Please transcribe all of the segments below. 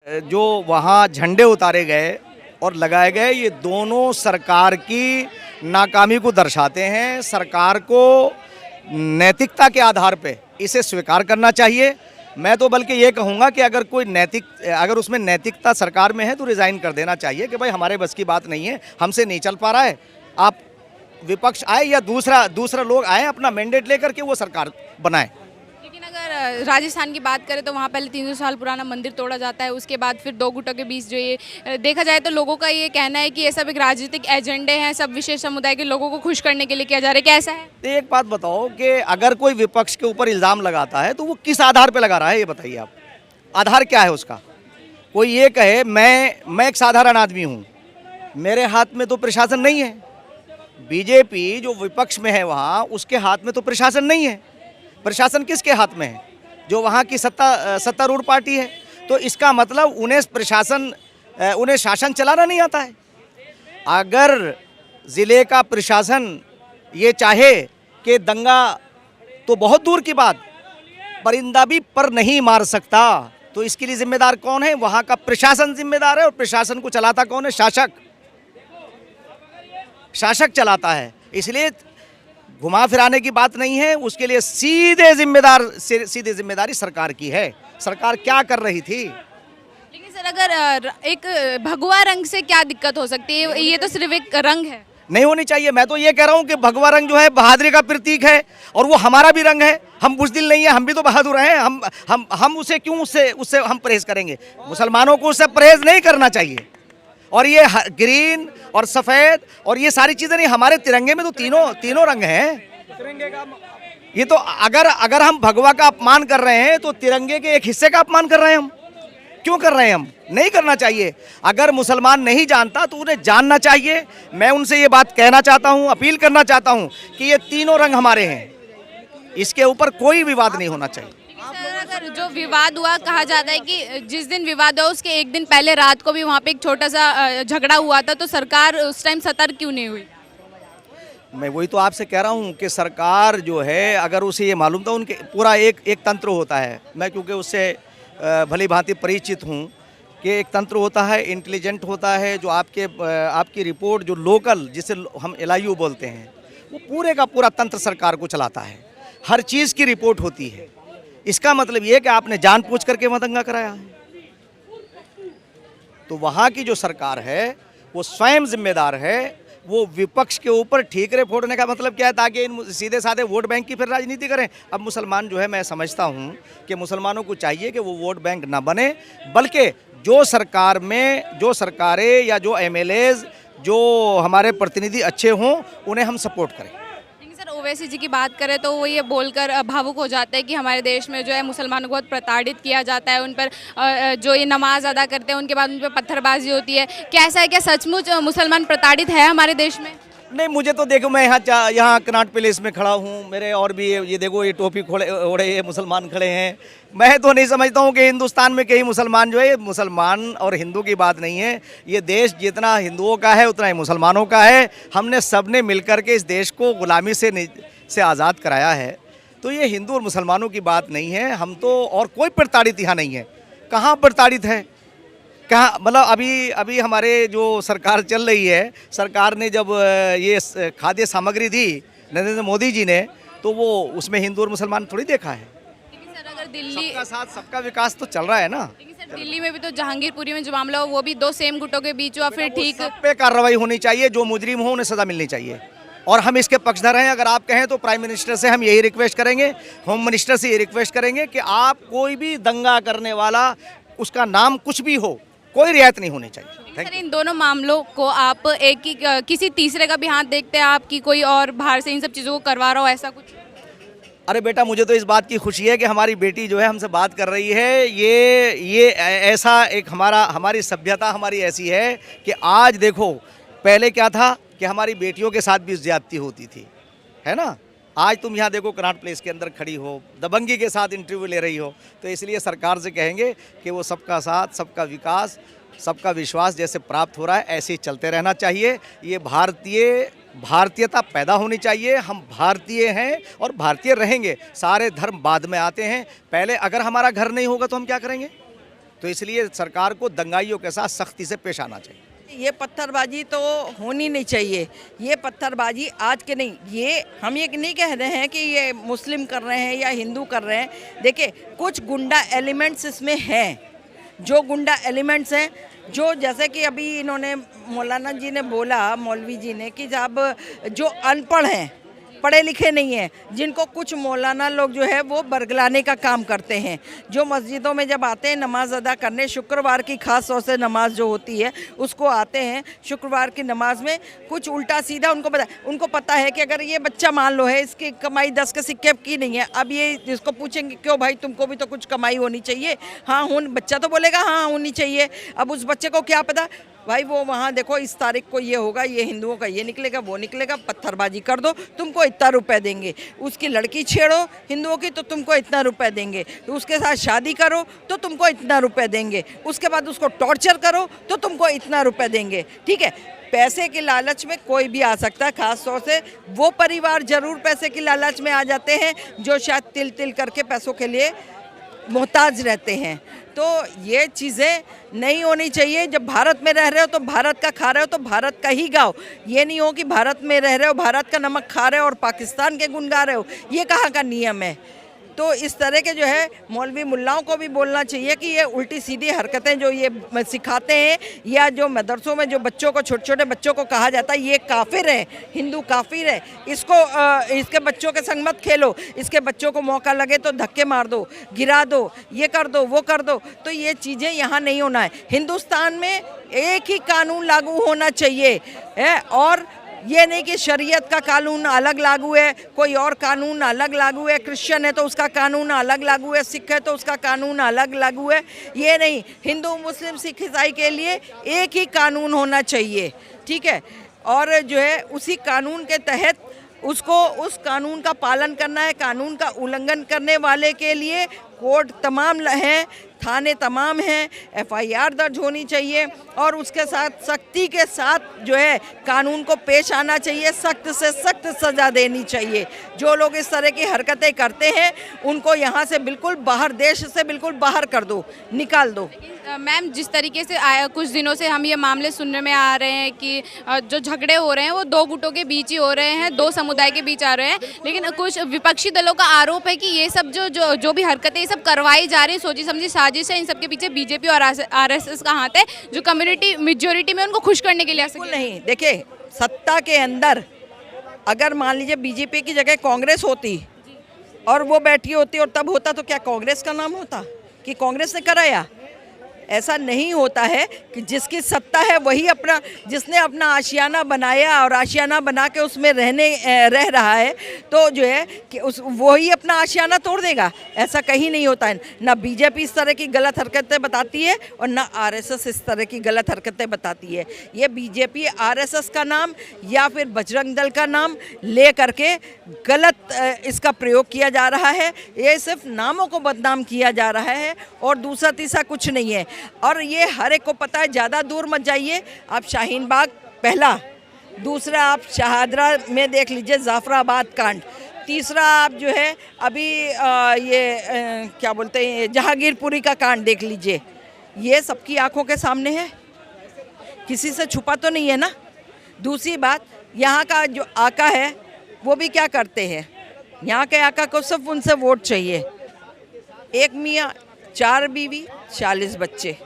जो वहाँ झंडे उतारे गए और लगाए गए, ये दोनों सरकार की नाकामी को दर्शाते हैं। सरकार को नैतिकता के आधार पे इसे स्वीकार करना चाहिए। मैं तो बल्कि ये कहूँगा कि अगर उसमें नैतिकता सरकार में है तो रिज़ाइन कर देना चाहिए कि भाई हमारे बस की बात नहीं है, हमसे नहीं चल पा रहा है। आप विपक्ष आए या दूसरा लोग आए, अपना मैंडेट लेकर के वो सरकार बनाए। लेकिन अगर राजस्थान की बात करें तो वहाँ पहले 300 साल पुराना मंदिर तोड़ा जाता है, उसके बाद फिर दो गुटों के बीच जो ये देखा जाए तो लोगों का ये कहना है कि ये सब एक राजनीतिक एजेंडे हैं, सब विशेष समुदाय के लोगों को खुश करने के लिए किया जा रहा है। क्या ऐसा है? तो एक बात बताओ कि अगर कोई विपक्ष के ऊपर इल्ज़ाम लगाता है तो वो किस आधार पे लगा रहा है, ये बताइए आप। आधार क्या है उसका? कोई ये कहे मैं एक साधारण आदमी हूँ, मेरे हाथ में तो प्रशासन नहीं है। बीजेपी जो विपक्ष में है वहाँ, उसके हाथ में तो प्रशासन नहीं है। प्रशासन किसके हाथ में है? जो वहाँ की सत्तारूढ़ पार्टी है। तो इसका मतलब उन्हें शासन चलाना नहीं आता है। अगर ज़िले का प्रशासन ये चाहे कि दंगा तो बहुत दूर की बात, परिंदा भी पर नहीं मार सकता, तो इसके लिए जिम्मेदार कौन है? वहाँ का प्रशासन जिम्मेदार है। और प्रशासन को चलाता कौन है? शासक चलाता है। इसलिए घुमा फिराने की बात नहीं है, उसके लिए सीधे जिम्मेदारी सरकार की है। सरकार क्या कर रही थी? लेकिन सर अगर एक भगवा रंग से क्या दिक्कत हो सकती है? ये तो सिर्फ एक रंग है। नहीं होनी चाहिए। मैं तो ये कह रहा हूँ कि भगवा रंग जो है बहादुरी का प्रतीक है, और वो हमारा भी रंग है। हम बुज़दिल नहीं है, हम भी तो बहादुर हैं। हम उसे क्यों उससे हम परहेज करेंगे? मुसलमानों को उससे परहेज नहीं करना चाहिए। और ये ग्रीन और सफ़ेद और ये सारी चीज़ें नहीं, हमारे तिरंगे में तो तीनों रंग हैं। ये तो अगर हम भगवा का अपमान कर रहे हैं तो तिरंगे के एक हिस्से का अपमान कर रहे हैं। हम क्यों कर रहे हैं? हम नहीं करना चाहिए। अगर मुसलमान नहीं जानता तो उन्हें जानना चाहिए। मैं उनसे ये बात कहना चाहता हूँ, अपील करना चाहता हूँ कि ये तीनों रंग हमारे हैं, इसके ऊपर कोई विवाद नहीं होना चाहिए। अगर जो विवाद हुआ, कहा जाता है कि जिस दिन विवाद हुआ उसके एक दिन पहले रात को भी वहाँ पे एक छोटा सा झगड़ा हुआ था, तो सरकार उस टाइम सतर्क क्यों नहीं हुई? मैं वही तो आपसे कह रहा हूँ कि सरकार जो है, अगर उसे ये मालूम था, उनके पूरा एक तंत्र होता है। मैं क्योंकि उससे भली भांति परिचित हूँ कि एक तंत्र होता है, इंटेलिजेंट होता है, जो आपकी रिपोर्ट जो लोकल, जिसे हम LIU बोलते हैं, वो पूरे का पूरा तंत्र सरकार को चलाता है। हर चीज़ की रिपोर्ट होती है। इसका मतलब ये है कि आपने जानबूझ करके वहाँ दंगा कराया है। तो वहाँ की जो सरकार है वो स्वयं जिम्मेदार है। वो विपक्ष के ऊपर ठीकरे फोड़ने का मतलब क्या है? ताकि इन सीधे साधे वोट बैंक की फिर राजनीति करें। अब मुसलमान जो है, मैं समझता हूँ कि मुसलमानों को चाहिए कि वो वोट बैंक ना बने, बल्कि जो सरकारें या जो MLAs, जो हमारे प्रतिनिधि अच्छे हों, उन्हें हम सपोर्ट करें। सर ओवैसी जी की बात करें तो वो ये बोलकर भावुक हो जाते हैं कि हमारे देश में जो है मुसलमानों को बहुत प्रताड़ित किया जाता है, उन पर जो ये नमाज अदा करते हैं उनके बाद उन पर पत्थरबाजी होती है। क्या ऐसा है? क्या सचमुच मुसलमान प्रताड़ित है हमारे देश में? नहीं, मुझे तो देखो, मैं यहाँ कनॉट प्लेस में खड़ा हूँ, मेरे और भी ये देखो, ये टोपी ओढ़े ये मुसलमान खड़े हैं। मैं तो नहीं समझता हूँ कि हिंदुस्तान में कई मुसलमान जो है, मुसलमान और हिंदू की बात नहीं है। ये देश जितना हिंदुओं का है उतना ही मुसलमानों का है। हमने सबने मिलकर के इस देश को गुलामी से आज़ाद कराया है। तो ये हिंदू और मुसलमानों की बात नहीं है। हम तो, और कोई प्रताड़ित यहाँ नहीं है। कहाँ प्रताड़ित है? कहाँ? मतलब अभी हमारे जो सरकार चल रही है, सरकार ने जब ये खाद्य सामग्री दी नरेंद्र मोदी जी ने, तो वो उसमें हिंदू और मुसलमान थोड़ी देखा है। लेकिन सर अगर दिल्ली सबका साथ सबका विकास तो चल रहा है ना। लेकिन सर दिल्ली में भी तो जहांगीरपुरी में जो मामला हो वो भी दो सेम गुटों के बीच हुआ, फिर ठीक सब पे कार्रवाई होनी चाहिए। जो मुजरिम हो उन्हें सजा मिलनी चाहिए, और हम इसके पक्षधर हैं। अगर आप कहें तो प्राइम मिनिस्टर से हम यही रिक्वेस्ट करेंगे, होम मिनिस्टर से ये रिक्वेस्ट करेंगे कि आप कोई भी दंगा करने वाला, उसका नाम कुछ भी हो, कोई रियायत नहीं होनी चाहिए। सर इन दोनों मामलों को आप एक ही किसी तीसरे का भी हाथ देखते हैं आप, कि कोई और बाहर से इन सब चीज़ों को करवा रहा हो, ऐसा कुछ? अरे बेटा, मुझे तो इस बात की खुशी है कि हमारी बेटी जो है हमसे बात कर रही है। ये ऐसा एक हमारी सभ्यता हमारी ऐसी है कि आज देखो, पहले क्या था कि हमारी बेटियों के साथ भी ज्यादती होती थी, है ना। आज तुम यहाँ देखो, कनॉट प्लेस के अंदर खड़ी हो, दबंगी के साथ इंटरव्यू ले रही हो। तो इसलिए सरकार से कहेंगे कि वो सबका साथ, सबका विकास, सबका विश्वास जैसे प्राप्त हो रहा है, ऐसे ही चलते रहना चाहिए। ये भारतीयता पैदा होनी चाहिए। हम भारतीय हैं और भारतीय रहेंगे। सारे धर्म बाद में आते हैं। पहले अगर हमारा घर नहीं होगा तो हम क्या करेंगे? तो इसलिए सरकार को दंगाइयों के साथ सख्ती से पेश आना चाहिए। ये पत्थरबाजी तो होनी नहीं चाहिए। ये पत्थरबाजी आज के नहीं, ये हम ये नहीं कह रहे हैं कि ये मुस्लिम कर रहे हैं या हिंदू कर रहे हैं। देखिए कुछ गुंडा एलिमेंट्स इसमें हैं, जो गुंडा एलिमेंट्स हैं, जो जैसे कि अभी इन्होंने मौलाना जी ने बोला, मौलवी जी ने, कि जब जो अनपढ़ हैं, पढ़े लिखे नहीं हैं, जिनको कुछ मौलाना लोग जो है वो बरगलाने का काम करते हैं, जो मस्जिदों में जब आते हैं नमाज अदा करने, शुक्रवार की खास तौर से नमाज जो होती है उसको आते हैं, शुक्रवार की नमाज में कुछ उल्टा सीधा उनको पता है कि अगर ये बच्चा मान लो है, इसकी कमाई 10 के सिक्के की नहीं है, अब ये इसको पूछेंगे क्यों भाई, तुमको भी तो कुछ कमाई होनी चाहिए। हाँ बच्चा तो बोलेगा हाँ होनी चाहिए। अब उस बच्चे को क्या पता भाई, वो वहाँ देखो इस तारीख को ये होगा, ये हिंदुओं का ये निकलेगा, वो निकलेगा, पत्थरबाजी कर दो, तुमको इतना रुपए देंगे। उसकी लड़की छेड़ो हिंदुओं की तो तुमको इतना रुपए देंगे। तो उसके साथ शादी करो तो तुमको इतना रुपए देंगे। उसके बाद उसको टॉर्चर करो तो तुमको इतना रुपए देंगे। ठीक है, पैसे के लालच में कोई भी आ सकता है, खास तौर से वो परिवार जरूर पैसे की लालच में आ जाते हैं जो शायद तिल तिल करके पैसों के लिए मोहताज रहते हैं। तो ये चीज़ें नहीं होनी चाहिए। जब भारत में रह रहे हो तो भारत का खा रहे हो तो भारत का ही गाओ। ये नहीं हो कि भारत में रह रहे हो, भारत का नमक खा रहे हो और पाकिस्तान के गुण गा रहे हो। ये कहाँ का नियम है? तो इस तरह के जो है मौलवी मुल्लाओं को भी बोलना चाहिए कि ये उल्टी सीधी हरकतें जो ये सिखाते हैं, या जो मदरसों में जो बच्चों को, छोटे छोटे बच्चों को कहा जाता है ये काफिर है, हिंदू काफिर है, इसके बच्चों के संग मत खेलो, इसके बच्चों को मौका लगे तो धक्के मार दो, गिरा दो, ये कर दो, वो कर दो। तो ये चीज़ें यहाँ नहीं होना है। हिंदुस्तान में एक ही कानून लागू होना चाहिए है, और ये नहीं कि शरीयत का कानून अलग लागू है, कोई और कानून अलग लागू है, क्रिश्चियन है तो उसका कानून अलग लागू है, सिख है तो उसका कानून अलग लागू है। ये नहीं, हिंदू मुस्लिम सिख ईसाई के लिए एक ही कानून होना चाहिए। ठीक है, और जो है उसी कानून के तहत उसको उस कानून का पालन करना है। कानून का उल्लंघन करने वाले के लिए कोर्ट तमाम हैं, थाने तमाम हैं, FIR दर्ज होनी चाहिए, और उसके साथ सख्ती के साथ जो है कानून को पेश आना चाहिए, सख्त से सख्त सज़ा देनी चाहिए। जो लोग इस तरह की हरकतें करते हैं उनको यहाँ से बिल्कुल बाहर, देश से बिल्कुल बाहर कर दो, निकाल दो। मैम, जिस तरीके से कुछ दिनों से हम ये मामले सुनने में आ रहे हैं कि जो झगड़े हो रहे हैं वो दो गुटों के बीच ही हो रहे हैं, दो समुदाय के बीच आ रहे हैं, लेकिन कुछ विपक्षी दलों का आरोप है कि ये सब जो भी हरकतें ये सब करवाई जा रही है, सोची समझी साजिश है, इन सब के पीछे बीजेपी और RSS का हाथ है, जो कम्युनिटी मेजोरिटी में उनको खुश करने के लिए। नहीं, देखिए सत्ता के अंदर अगर मान लीजिए बीजेपी की जगह कांग्रेस होती और वो बैठी होती और तब होता, तो क्या कांग्रेस का नाम होता कि कांग्रेस ने कराया? ऐसा नहीं होता है कि जिसकी सत्ता है वही अपना, जिसने अपना आशियाना बनाया और आशियाना बना के उसमें रह रहा है, तो जो है कि वही अपना आशियाना तोड़ देगा। ऐसा कहीं नहीं होता है। ना बीजेपी इस तरह की गलत हरकतें बताती है और ना RSS इस तरह की गलत हरकतें बताती है। ये बीजेपी RSS का नाम या फिर बजरंग दल का नाम ले करके गलत इसका प्रयोग किया जा रहा है। ये सिर्फ नामों को बदनाम किया जा रहा है और दूसरा तीसरा कुछ नहीं है। और ये हर एक को पता है, ज़्यादा दूर मत जाइए। आप शाहीन बाग पहला, दूसरा आप शहादरा में देख लीजिए जाफराबाद कांड, तीसरा आप जो है अभी क्या बोलते हैं जहांगीरपुरी का कांड देख लीजिए। ये सबकी आंखों के सामने है, किसी से छुपा तो नहीं है ना। दूसरी बात, यहाँ का जो आका है वो भी क्या करते हैं, यहाँ के आका को सिर्फ उनसे वोट चाहिए। एक मियाँ, 4 बीवी, 40 बच्चे,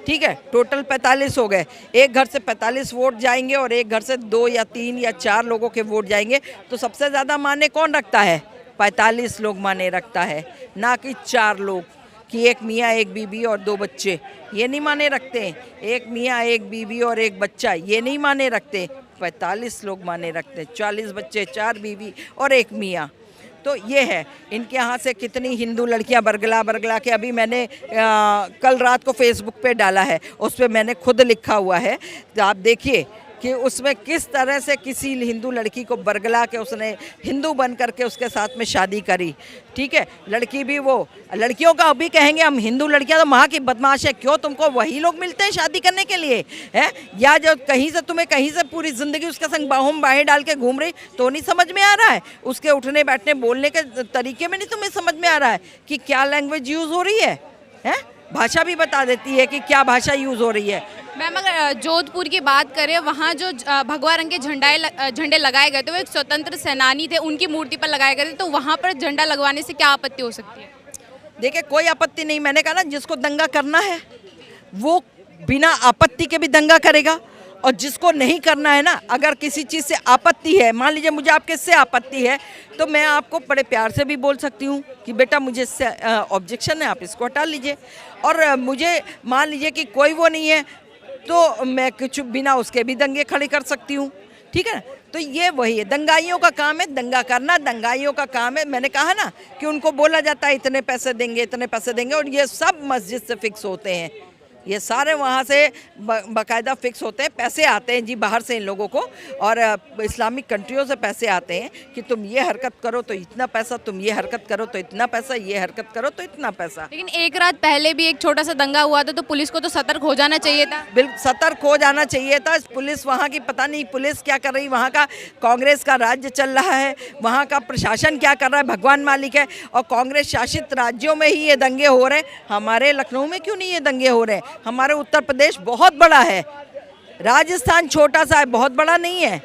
ठीक है, टोटल 45 हो गए। एक घर से 45 वोट जाएंगे और एक घर से 2 या 3 या 4 लोगों के वोट जाएंगे, तो सबसे ज़्यादा माने कौन रखता है? 45 लोग माने रखता है, ना कि 4 लोग कि एक मियाँ एक बीवी और 2 बच्चे। ये नहीं माने रखते। एक मियाँ एक बीवी और एक बच्चा, ये नहीं माने रखते। 45 लोग माने रखते, 40 बच्चे, 4 बीवी और एक मियाँ। तो ये है, इनके यहाँ से कितनी हिंदू लड़कियाँ बरगला के, अभी मैंने कल रात को फेसबुक पे डाला है, उस पर मैंने खुद लिखा हुआ है, तो आप देखिए कि उसमें किस तरह से किसी हिंदू लड़की को बरगला के उसने हिंदू बन करके उसके साथ में शादी करी। ठीक है, लड़की भी वो, लड़कियों का अभी कहेंगे हम हिंदू लड़कियां तो माँ की बदमाश है। क्यों, तुमको वही लोग मिलते हैं शादी करने के लिए है? या जो कहीं से तुम्हें कहीं से पूरी ज़िंदगी उसके संग बाहों में बाहें डाल के घूम रही, तो नहीं समझ में आ रहा है? उसके उठने बैठने बोलने के तरीके में नहीं तुम्हें समझ में आ रहा है कि क्या लैंग्वेज यूज़ हो रही है? भाषा भी बता देती है कि क्या भाषा यूज़ हो रही है। मैम अगर जोधपुर की बात करें, वहाँ जो भगवा रंग के झंडे लगाए गए थे वो एक स्वतंत्र सेनानी थे, उनकी मूर्ति पर लगाए गए थे, तो वहाँ पर झंडा लगवाने से क्या आपत्ति हो सकती है? देखिए कोई आपत्ति नहीं, मैंने कहा ना जिसको दंगा करना है वो बिना आपत्ति के भी दंगा करेगा, और जिसको नहीं करना है ना, अगर किसी चीज़ से आपत्ति है, मान लीजिए मुझे आपके इससे आपत्ति है, तो मैं आपको बड़े प्यार से भी बोल सकती हूँ कि बेटा मुझे इससे ऑब्जेक्शन है, आप इसको हटा लीजिए। और मुझे मान लीजिए कि कोई वो नहीं है तो मैं कुछ बिना उसके भी दंगे खड़े कर सकती हूँ, ठीक है ना। तो ये वही है, दंगाइयों का काम है दंगा करना, दंगाइयों का काम है। मैंने कहा ना कि उनको बोला जाता है इतने पैसे देंगे इतने पैसे देंगे, और ये सब मस्जिद से फिक्स होते हैं, ये सारे वहाँ से बाकायदा फिक्स होते हैं। पैसे आते हैं जी बाहर से इन लोगों को, और इस्लामिक कंट्रियों से पैसे आते हैं कि तुम ये हरकत करो तो इतना पैसा, तुम ये हरकत करो तो इतना पैसा, ये हरकत करो तो इतना पैसा। लेकिन एक रात पहले भी एक छोटा सा दंगा हुआ था, तो पुलिस को तो सतर्क हो जाना चाहिए था। बिल्कुल सतर्क हो जाना चाहिए था। पुलिस वहाँ की पता नहीं पुलिस क्या कर रही, वहाँ का कांग्रेस का राज्य चल रहा है, वहाँ का प्रशासन क्या कर रहा है, भगवान मालिक है। और कांग्रेस शासित राज्यों में ही ये दंगे हो रहे हैं, हमारे लखनऊ में क्यों नहीं ये दंगे हो रहे हैं? हमारे उत्तर प्रदेश बहुत बड़ा है, राजस्थान छोटा सा है, बहुत बड़ा नहीं है,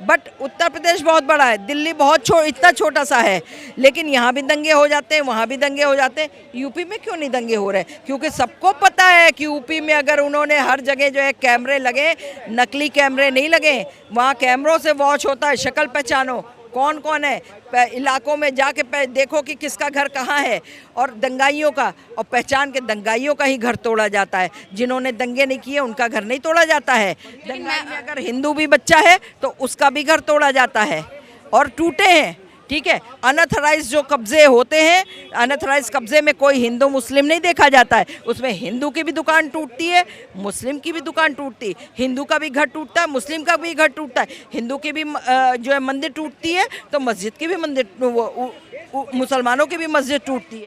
बट उत्तर प्रदेश बहुत बड़ा है, दिल्ली बहुत इतना छोटा सा है, लेकिन यहाँ भी दंगे हो जाते हैं, वहाँ भी दंगे हो जाते हैं। यूपी में क्यों नहीं दंगे हो रहे? क्योंकि सबको पता है कि यूपी में अगर उन्होंने हर जगह जो है कैमरे लगे, नकली कैमरे नहीं लगे, वहाँ कैमरों से वॉच होता है, शक्ल पहचानो कौन कौन है, इलाकों में जाके देखो कि किसका घर कहाँ है, और दंगाइयों का, और पहचान के दंगाइयों का ही घर तोड़ा जाता है, जिन्होंने दंगे नहीं किए उनका घर नहीं तोड़ा जाता है। दंगाई में अगर हिंदू भी बच्चा है तो उसका भी घर तोड़ा जाता है, और टूटे हैं, ठीक है। अनऑथराइज जो कब्जे होते हैं, अनऑथराइज कब्जे में कोई हिंदू मुस्लिम नहीं देखा जाता है, उसमें हिंदू की भी दुकान टूटती है, मुस्लिम की भी दुकान टूटती है, हिंदू का भी घर टूटता है, मुस्लिम का भी घर टूटता है, हिंदू की भी जो है मंदिर टूटती है, तो मस्जिद की भी मंदिर, मुसलमानों की भी मस्जिद टूटती है।